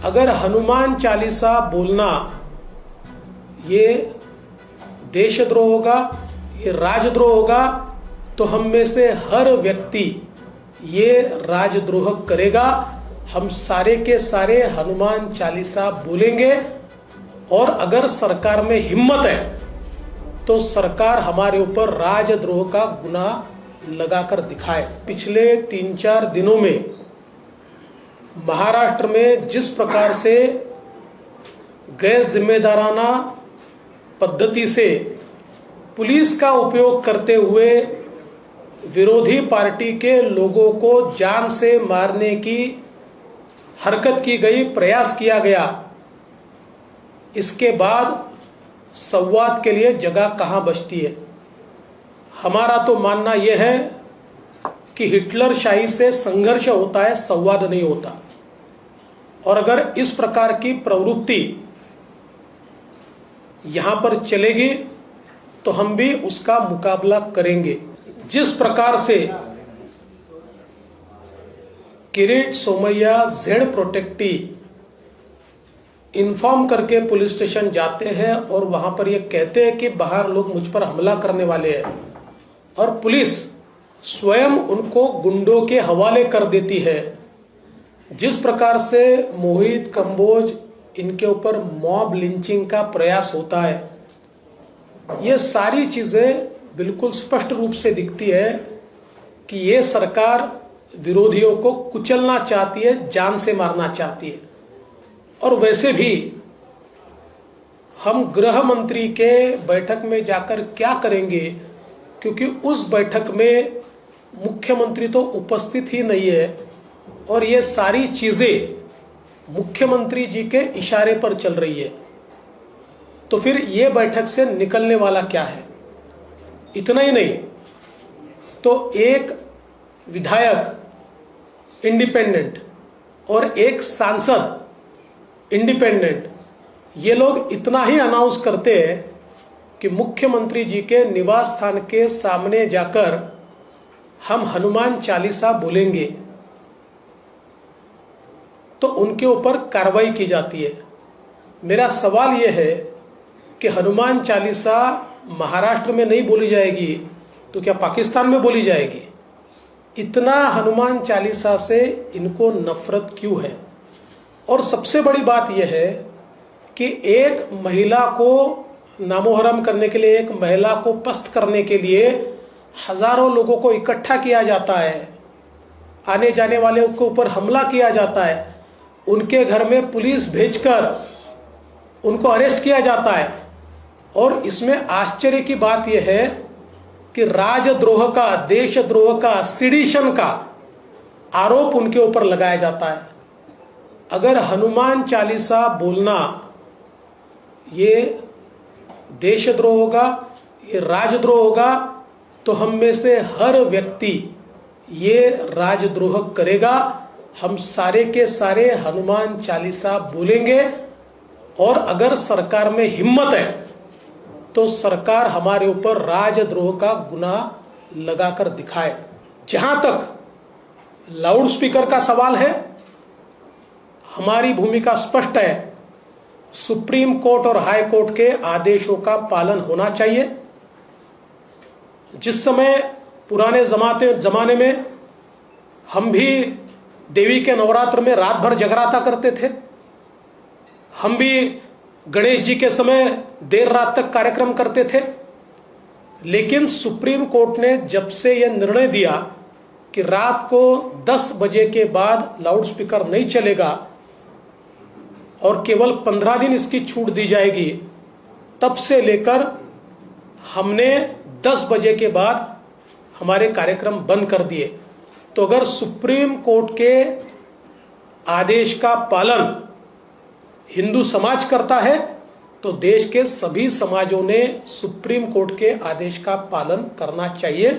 अगर हनुमान चालीसा बोलना ये देशद्रोह होगा, ये राजद्रोह होगा, तो हम में से हर व्यक्ति ये राजद्रोह करेगा। हम सारे के सारे हनुमान चालीसा बोलेंगे और अगर सरकार में हिम्मत है तो सरकार हमारे ऊपर राजद्रोह का गुनाह लगाकर दिखाए। पिछले 3-4 दिनों में महाराष्ट्र में जिस प्रकार से गैर जिम्मेदाराना पद्धति से पुलिस का उपयोग करते हुए विरोधी पार्टी के लोगों को जान से मारने की हरकत की गई, प्रयास किया गया, इसके बाद संवाद के लिए जगह कहां बचती है। हमारा तो मानना यह है कि हिटलर शाही से संघर्ष होता है, संवाद नहीं होता। और अगर इस प्रकार की प्रवृत्ति यहां पर चलेगी तो हम भी उसका मुकाबला करेंगे। जिस प्रकार से Kirit Somaiya Z protectee inform करके पुलिस स्टेशन जाते हैं और वहां पर ये कहते हैं कि बाहर लोग मुझ पर हमला करने वाले हैं, और पुलिस स्वयं उनको गुंडों के हवाले कर देती है। जिस प्रकार से मोहित कंबोज इनके ऊपर मॉब लिंचिंग का प्रयास होता है, ये सारी चीजें बिल्कुल स्पष्ट रूप से दिखती है कि ये सरकार विरोधियों को कुचलना चाहती है, जान से मारना चाहती है। और वैसे भी हम गृह मंत्री के बैठक में जाकर क्या करेंगे, क्योंकि उस बैठक में मुख्यमंत्री तो उपस्थित ही नहीं है और ये सारी चीजें मुख्यमंत्री जी के इशारे पर चल रही है। तो फिर ये बैठक से निकलने वाला क्या है? इतना ही नहीं तो एक विधायक इंडिपेंडेंट और एक सांसद इंडिपेंडेंट, ये लोग इतना ही अनाउंस करते हैं कि मुख्यमंत्री जी के निवास स्थान के सामने जाकर हम हनुमान चालीसा बोलेंगे तो उनके ऊपर कार्रवाई की जाती है। मेरा सवाल यह है कि हनुमान चालीसा महाराष्ट्र में नहीं बोली जाएगी तो क्या पाकिस्तान में बोली जाएगी? इतना हनुमान चालीसा से इनको नफरत क्यों है? और सबसे बड़ी बात यह है कि एक महिला को नामोहरम करने के लिए, एक महिला को पस्त करने के लिए हजारों लोगों को इकट्ठा किया जाता है, आने जाने वाले के ऊपर हमला किया जाता है, उनके घर में पुलिस भेजकर उनको अरेस्ट किया जाता है। और इसमें आश्चर्य की बात यह है कि राजद्रोह का, देशद्रोह का, सिडिशन का आरोप उनके ऊपर लगाया जाता है। अगर हनुमान चालीसा बोलना ये देशद्रोह होगा, ये राजद्रोह होगा, तो हम में से हर व्यक्ति ये राजद्रोह करेगा। हम सारे के सारे हनुमान चालीसा बोलेंगे और अगर सरकार में हिम्मत है तो सरकार हमारे ऊपर राजद्रोह का गुनाह लगाकर दिखाए। जहां तक लाउड स्पीकर का सवाल है, हमारी भूमिका स्पष्ट है। सुप्रीम कोर्ट और हाई कोर्ट के आदेशों का पालन होना चाहिए। जिस समय पुराने जमाने में हम भी देवी के नवरात्र में रात भर जगराता करते थे, हम भी गणेश जी के समय देर रात तक कार्यक्रम करते थे, लेकिन सुप्रीम कोर्ट ने जब से यह निर्णय दिया कि रात को 10 बजे के बाद लाउड स्पीकर नहीं चलेगा और केवल 15 दिन इसकी छूट दी जाएगी, तब से लेकर हमने 10 बजे के बाद हमारे कार्यक्रम बंद कर दिए। तो अगर सुप्रीम कोर्ट के आदेश का पालन हिंदू समाज करता है तो देश के सभी समाजों ने सुप्रीम कोर्ट के आदेश का पालन करना चाहिए।